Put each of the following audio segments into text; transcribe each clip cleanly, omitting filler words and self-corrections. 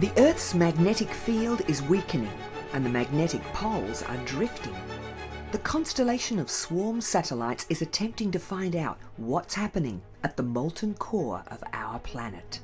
The Earth's magnetic field is weakening and the magnetic poles are drifting. The constellation of swarm satellites is attempting to find out what's happening at the molten core of our planet.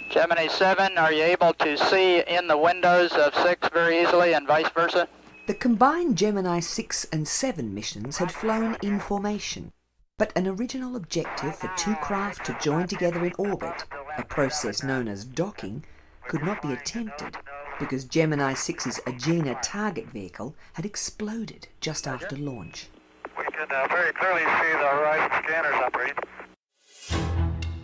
Gemini 7, are you able to see in the windows of 6 very easily and vice versa? The combined Gemini 6 and 7 missions had flown in formation, but an original objective for two craft to join together in orbit, a process known as docking, could not be attempted because Gemini 6's Agena target vehicle had exploded just after launch. We can very clearly see the horizon scanners operating.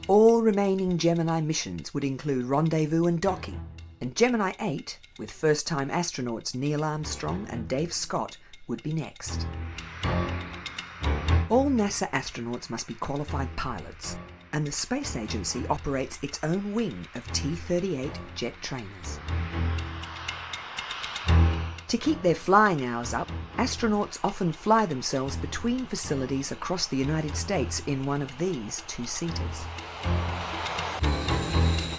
All remaining Gemini missions would include rendezvous and docking, and Gemini 8, with first-time astronauts Neil Armstrong and Dave Scott, would be next. All NASA astronauts must be qualified pilots, and the space agency operates its own wing of T-38 jet trainers. To keep their flying hours up, astronauts often fly themselves between facilities across the United States in one of these two-seaters.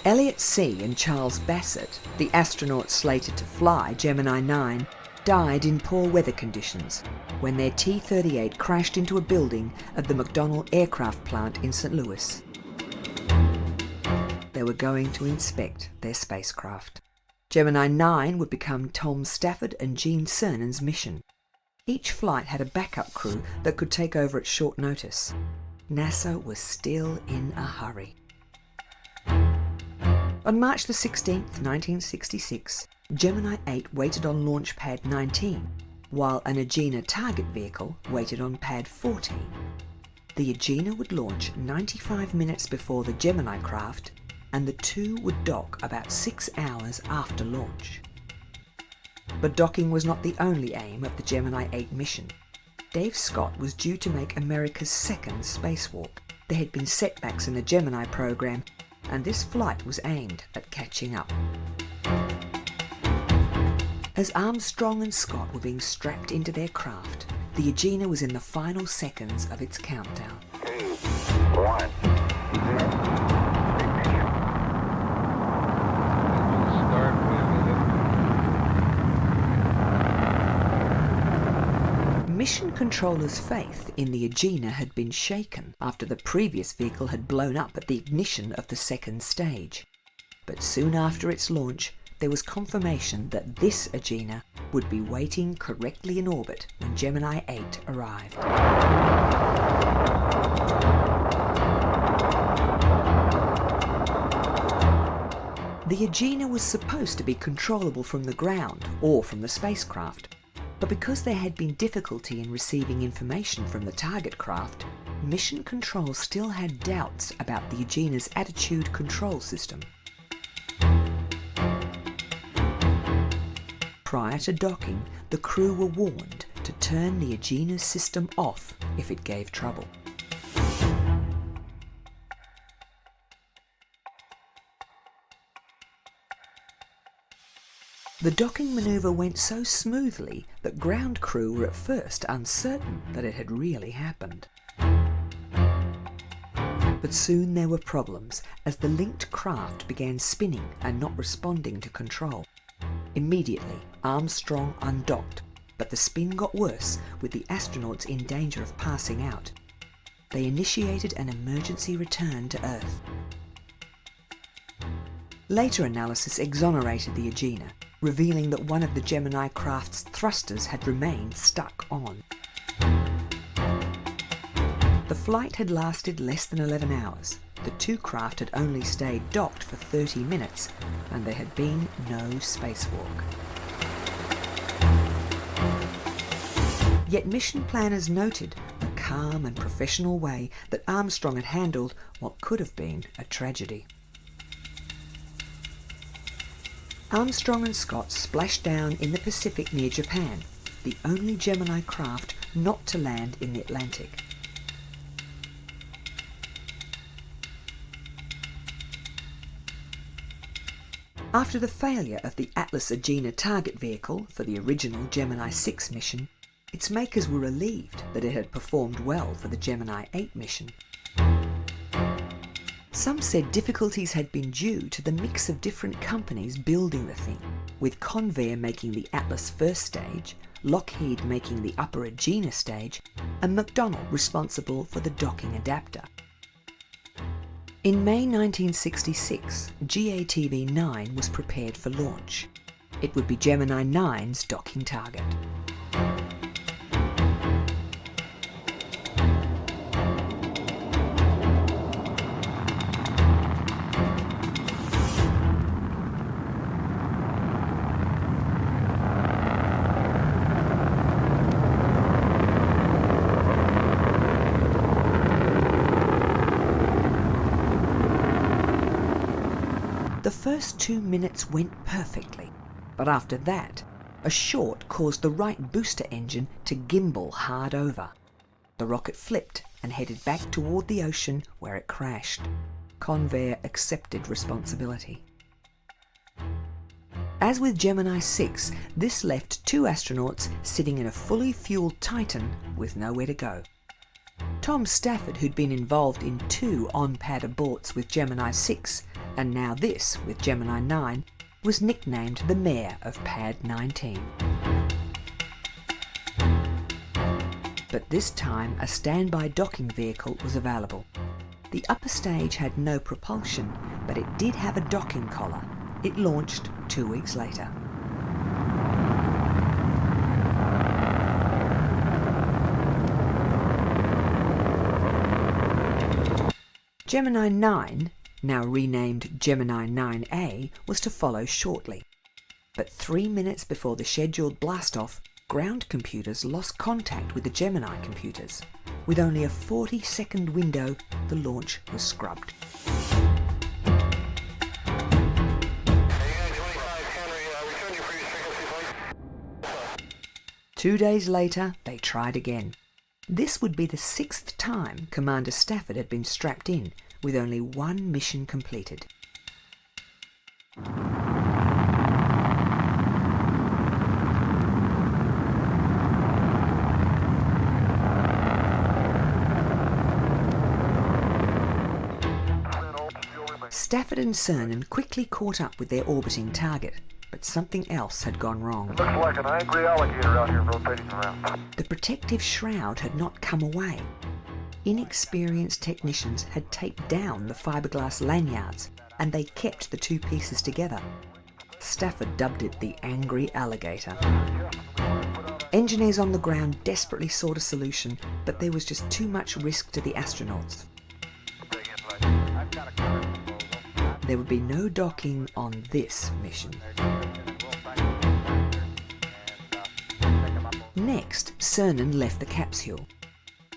Elliot C. and Charles Bassett, the astronauts slated to fly Gemini 9, died in poor weather conditions when their T-38 crashed into a building at the McDonnell Aircraft Plant in St. Louis. They were going to inspect their spacecraft. Gemini 9 would become Tom Stafford and Gene Cernan's mission. Each flight had a backup crew that could take over at short notice. NASA was still in a hurry. On March the 16th, 1966, Gemini 8 waited on Launch Pad 19, while an Agena target vehicle waited on Pad 14. The Agena would launch 95 minutes before the Gemini craft, and the two would dock about 6 hours after launch. But docking was not the only aim of the Gemini 8 mission. Dave Scott was due to make America's second spacewalk. There had been setbacks in the Gemini program, and this flight was aimed at catching up. As Armstrong and Scott were being strapped into their craft, the Agena was in the final seconds of its countdown. 2, 1, 0. Mission controllers' faith in the Agena had been shaken after the previous vehicle had blown up at the ignition of the second stage. But soon after its launch, there was confirmation that this Agena would be waiting correctly in orbit when Gemini 8 arrived. The Agena was supposed to be controllable from the ground or from the spacecraft, but because there had been difficulty in receiving information from the target craft, Mission Control still had doubts about the Agena's attitude control system. Prior to docking, the crew were warned to turn the Agena's system off if it gave trouble. The docking manoeuvre went so smoothly that ground crew were at first uncertain that it had really happened. But soon there were problems as the linked craft began spinning and not responding to control. Immediately, Armstrong undocked, but the spin got worse with the astronauts in danger of passing out. They initiated an emergency return to Earth. Later analysis exonerated the Agena, revealing that one of the Gemini craft's thrusters had remained stuck on. The flight had lasted less than 11 hours. The two craft had only stayed docked for 30 minutes, and there had been no spacewalk. Yet mission planners noted the calm and professional way that Armstrong had handled what could have been a tragedy. Armstrong and Scott splashed down in the Pacific near Japan, the only Gemini craft not to land in the Atlantic. After the failure of the Atlas Agena target vehicle for the original Gemini 6 mission, Its makers were relieved that it had performed well for the Gemini 8 mission. Some said difficulties had been due to the mix of different companies building the thing, with Convair making the Atlas first stage, Lockheed making the upper Agena stage, and McDonnell responsible for the docking adapter. In May 1966, GATV-9 was prepared for launch. It would be Gemini 9's docking target. The first 2 minutes went perfectly, but after that, a short caused the right booster engine to gimbal hard over. The rocket flipped and headed back toward the ocean where it crashed. Convair accepted responsibility. As with Gemini 6, this left 2 astronauts sitting in a fully fueled Titan with nowhere to go. Tom Stafford, who'd been involved in 2 on-pad aborts with Gemini 6, and now this with Gemini 9, was nicknamed the Mayor of Pad 19. But this time a standby docking vehicle was available. The upper stage had no propulsion, but it did have a docking collar. It launched 2 weeks later. Gemini 9, now renamed Gemini 9A, was to follow shortly. But 3 minutes before the scheduled blast-off, ground computers lost contact with the Gemini computers. With only a 40-second window, the launch was scrubbed. Two days later, they tried again. This would be the 6th time Commander Stafford had been strapped in, with only 1 mission completed. Stafford and Cernan quickly caught up with their orbiting target, but something else had gone wrong. Looks like an angry alligator out here rotating around. The protective shroud had not come away. Inexperienced technicians had taped down the fiberglass lanyards, and they kept the 2 pieces together. Stafford dubbed it the angry alligator. Engineers on the ground desperately sought a solution, but there was just too much risk to the astronauts. There would be no docking on this mission. Next, Cernan left the capsule.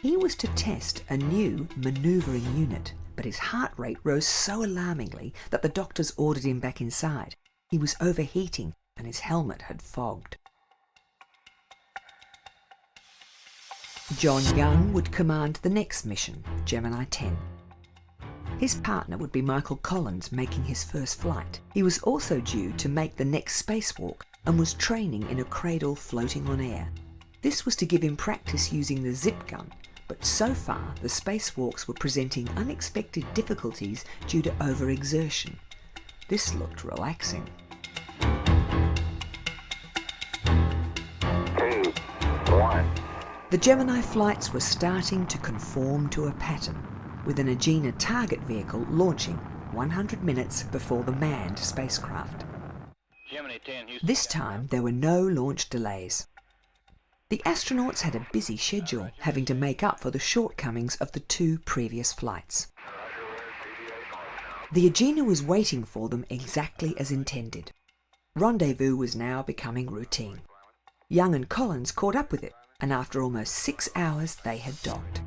He was to test a new manoeuvring unit, but his heart rate rose so alarmingly that the doctors ordered him back inside. He was overheating and his helmet had fogged. John Young would command the next mission, Gemini 10. His partner would be Michael Collins, making his first flight. He was also due to make the next spacewalk and was training in a cradle floating on air. This was to give him practice using the zip gun, but so far the spacewalks were presenting unexpected difficulties due to overexertion. This looked relaxing. 2, 1. The Gemini flights were starting to conform to a pattern, with an Agena target vehicle launching 100 minutes before the manned spacecraft. This time there were no launch delays. The astronauts had a busy schedule, having to make up for the shortcomings of the 2 previous flights. The Agena was waiting for them exactly as intended. Rendezvous was now becoming routine. Young and Collins caught up with it, and after almost 6 hours they had docked.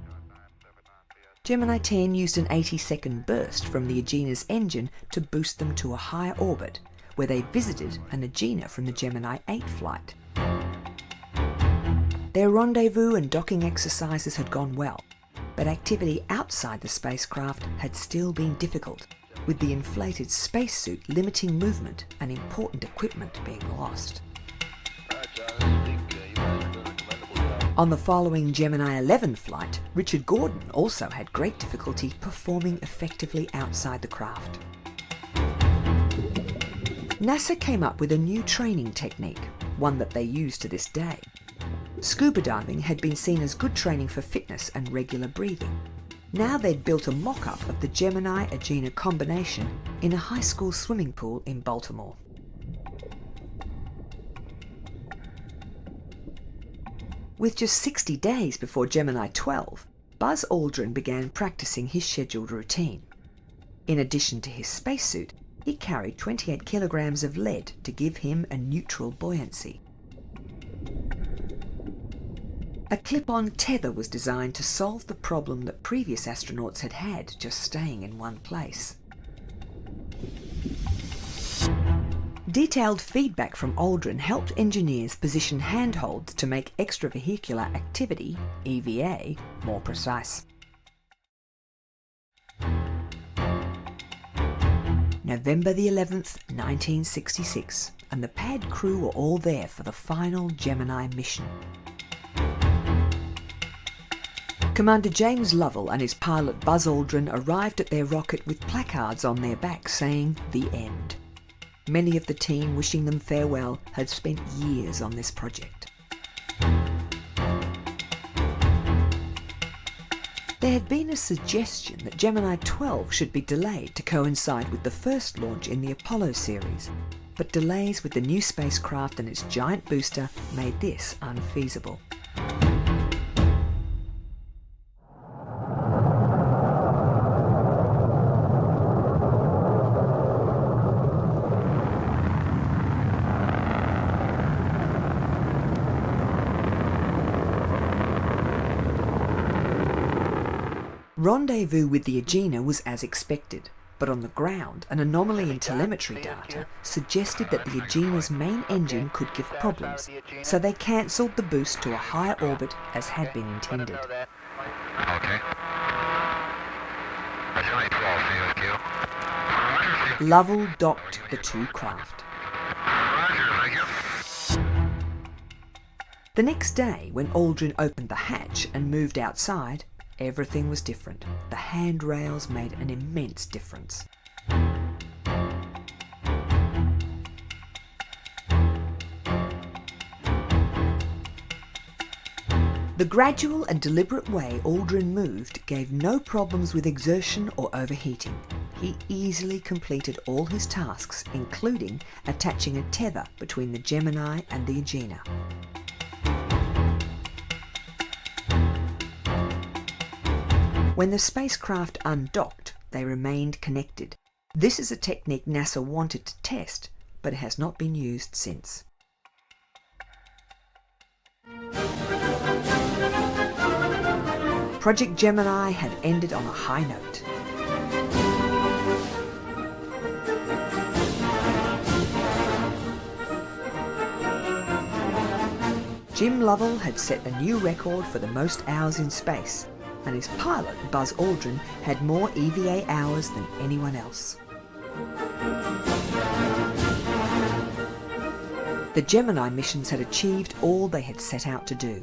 Gemini 10 used an 80-second burst from the Agena's engine to boost them to a higher orbit, where they visited an Agena from the Gemini 8 flight. Their rendezvous and docking exercises had gone well, but activity outside the spacecraft had still been difficult, with the inflated spacesuit limiting movement and important equipment being lost. On the following Gemini 11 flight, Richard Gordon also had great difficulty performing effectively outside the craft. NASA came up with a new training technique, one that they use to this day. Scuba diving had been seen as good training for fitness and regular breathing. Now they'd built a mock-up of the Gemini-Agena combination in a high school swimming pool in Baltimore. With just 60 days before Gemini 12, Buzz Aldrin began practicing his scheduled routine. In addition to his spacesuit, he carried 28 kilograms of lead to give him a neutral buoyancy. A clip-on tether was designed to solve the problem that previous astronauts had had just staying in one place. Detailed feedback from Aldrin helped engineers position handholds to make extravehicular activity, EVA, more precise. November the 11th, 1966, and the pad crew were all there for the final Gemini mission. Commander James Lovell and his pilot Buzz Aldrin arrived at their rocket with placards on their backs saying, "The End." Many of the team wishing them farewell had spent years on this project. There had been a suggestion that Gemini 12 should be delayed to coincide with the first launch in the Apollo series, but delays with the new spacecraft and its giant booster made this unfeasible. Rendezvous with the Agena was as expected, but on the ground, an anomaly in telemetry data suggested that the Agena's main engine could give problems, so they cancelled the boost to a higher orbit as had been intended. Okay. Gemini 12, CSQ. Lovell docked the two craft. Roger, thank you. The next day, when Aldrin opened the hatch and moved outside, everything was different. The handrails made an immense difference. The gradual and deliberate way Aldrin moved gave no problems with exertion or overheating. He easily completed all his tasks, including attaching a tether between the Gemini and the Agena. When the spacecraft undocked, they remained connected. This is a technique NASA wanted to test, but it has not been used since. Project Gemini had ended on a high note. Jim Lovell had set a new record for the most hours in space, and his pilot, Buzz Aldrin, had more EVA hours than anyone else. The Gemini missions had achieved all they had set out to do.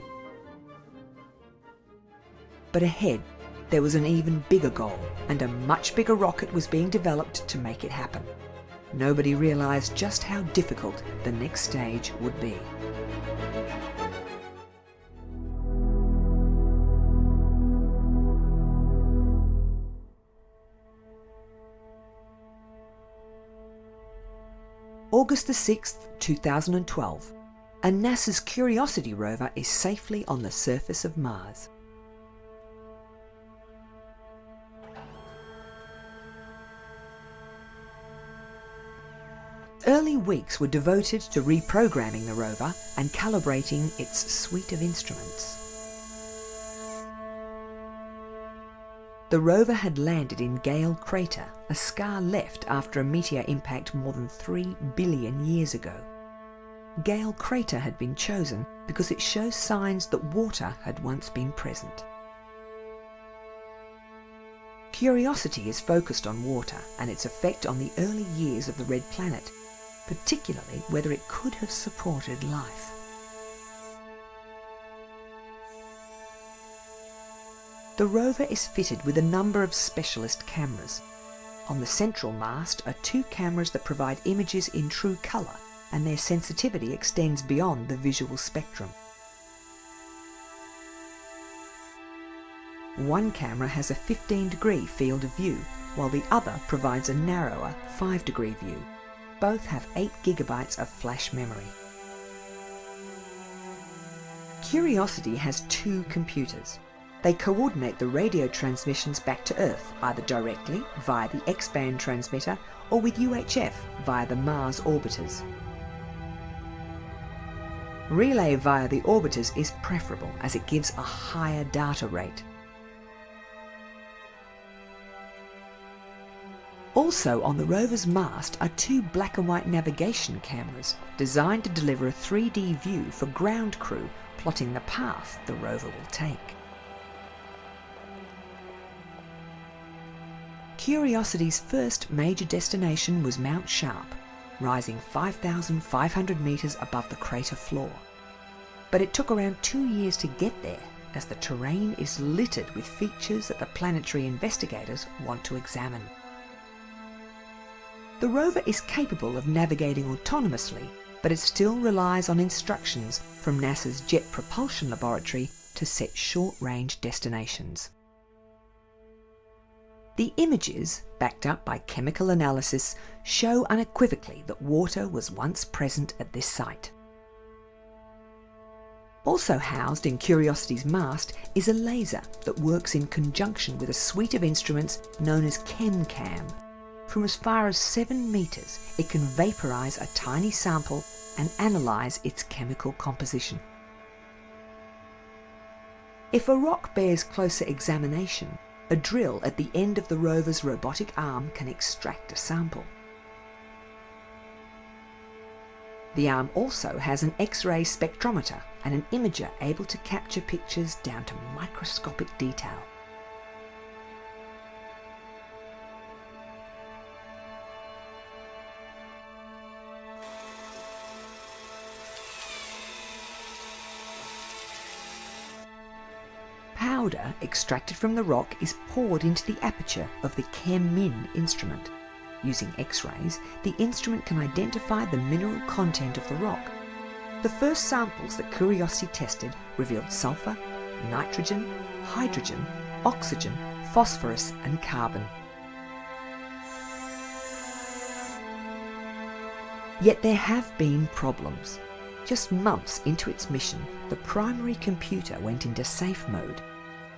But ahead, there was an even bigger goal, and a much bigger rocket was being developed to make it happen. Nobody realised just how difficult the next stage would be. August the 6th, 2012, and NASA's Curiosity rover is safely on the surface of Mars. Early weeks were devoted to reprogramming the rover and calibrating its suite of instruments. The rover had landed in Gale Crater, a scar left after a meteor impact more than 3 billion years ago. Gale Crater had been chosen because it shows signs that water had once been present. Curiosity is focused on water and its effect on the early years of the red planet, particularly whether it could have supported life. The rover is fitted with a number of specialist cameras. On the central mast are 2 cameras that provide images in true colour, and their sensitivity extends beyond the visual spectrum. One camera has a 15-degree field of view, while the other provides a narrower 5-degree view. Both have 8 GB of flash memory. Curiosity has 2 computers. They coordinate the radio transmissions back to Earth, either directly via the X-band transmitter or with UHF via the Mars orbiters. Relay via the orbiters is preferable as it gives a higher data rate. Also on the rover's mast are 2 black and white navigation cameras designed to deliver a 3D view for ground crew plotting the path the rover will take. Curiosity's first major destination was Mount Sharp, rising 5,500 metres above the crater floor. But it took around 2 years to get there, as the terrain is littered with features that the planetary investigators want to examine. The rover is capable of navigating autonomously, but it still relies on instructions from NASA's Jet Propulsion Laboratory to set short-range destinations. The images, backed up by chemical analysis, show unequivocally that water was once present at this site. Also housed in Curiosity's mast is a laser that works in conjunction with a suite of instruments known as ChemCam. From as far as 7 metres, it can vaporise a tiny sample and analyse its chemical composition. If a rock bears closer examination, a drill at the end of the rover's robotic arm can extract a sample. The arm also has an X-ray spectrometer and an imager able to capture pictures down to microscopic detail. Powder extracted from the rock is poured into the aperture of the ChemMin instrument. Using X-rays, the instrument can identify the mineral content of the rock. The first samples that Curiosity tested revealed sulfur, nitrogen, hydrogen, oxygen, phosphorus and carbon. Yet there have been problems. Just months into its mission, the primary computer went into safe mode.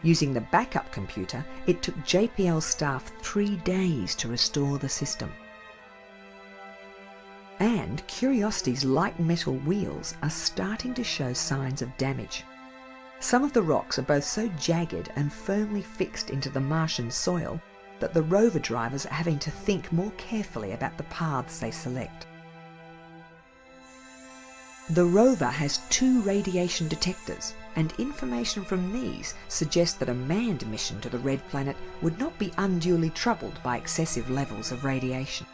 Using the backup computer, it took JPL staff 3 days to restore the system. And Curiosity's light metal wheels are starting to show signs of damage. Some of the rocks are both so jagged and firmly fixed into the Martian soil that the rover drivers are having to think more carefully about the paths they select. The rover has 2 radiation detectors, and information from these suggests that a manned mission to the Red Planet would not be unduly troubled by excessive levels of radiation.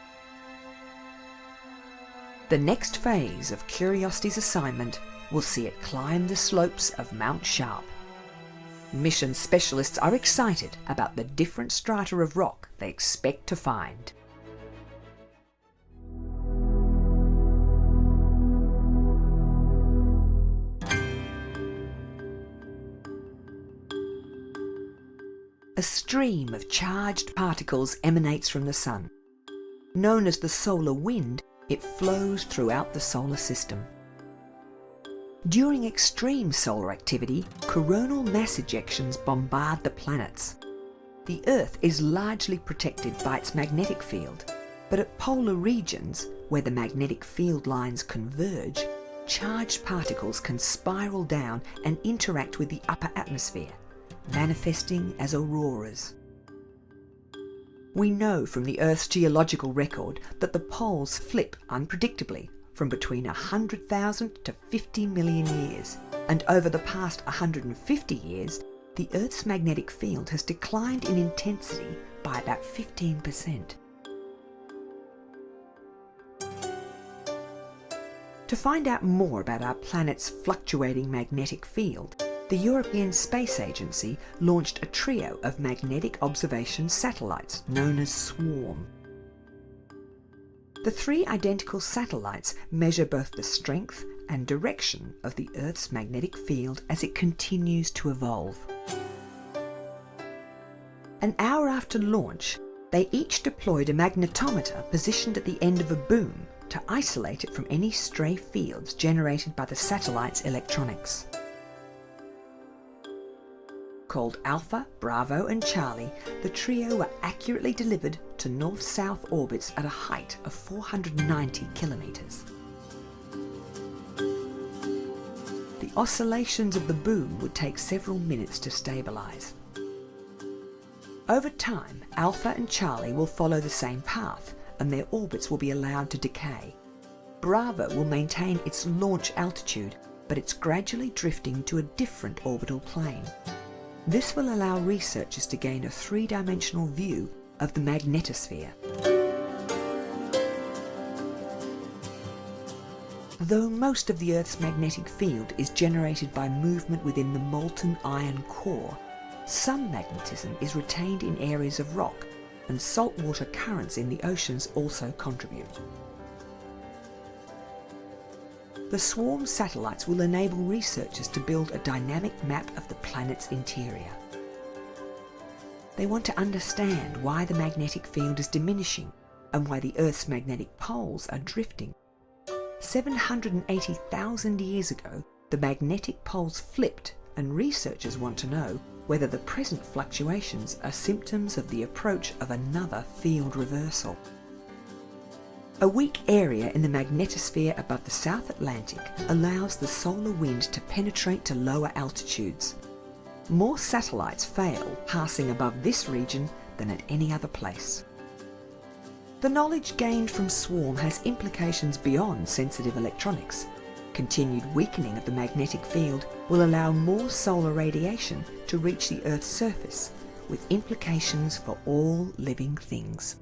The next phase of Curiosity's assignment will see it climb the slopes of Mount Sharp. Mission specialists are excited about the different strata of rock they expect to find. A stream of charged particles emanates from the Sun. Known as the solar wind, it flows throughout the solar system. During extreme solar activity, coronal mass ejections bombard the planets. The Earth is largely protected by its magnetic field, but at polar regions, where the magnetic field lines converge, charged particles can spiral down and interact with the upper atmosphere, manifesting as auroras. We know from the Earth's geological record that the poles flip unpredictably from between 100,000 to 50 million years, and over the past 150 years, the Earth's magnetic field has declined in intensity by about 15%. To find out more about our planet's fluctuating magnetic field, the European Space Agency launched a trio of magnetic observation satellites known as SWARM. The 3 identical satellites measure both the strength and direction of the Earth's magnetic field as it continues to evolve. An hour after launch, they each deployed a magnetometer positioned at the end of a boom to isolate it from any stray fields generated by the satellite's electronics. Called Alpha, Bravo and Charlie, the trio were accurately delivered to north-south orbits at a height of 490 kilometres. The oscillations of the boom would take several minutes to stabilise. Over time, Alpha and Charlie will follow the same path, and their orbits will be allowed to decay. Bravo will maintain its launch altitude, but it's gradually drifting to a different orbital plane. This will allow researchers to gain a 3-dimensional view of the magnetosphere. Though most of the Earth's magnetic field is generated by movement within the molten iron core, some magnetism is retained in areas of rock, and saltwater currents in the oceans also contribute. The SWARM satellites will enable researchers to build a dynamic map of the planet's interior. They want to understand why the magnetic field is diminishing and why the Earth's magnetic poles are drifting. 780,000 years ago, the magnetic poles flipped, and researchers want to know whether the present fluctuations are symptoms of the approach of another field reversal. A weak area in the magnetosphere above the South Atlantic allows the solar wind to penetrate to lower altitudes. More satellites fail passing above this region than at any other place. The knowledge gained from SWARM has implications beyond sensitive electronics. Continued weakening of the magnetic field will allow more solar radiation to reach the Earth's surface, with implications for all living things.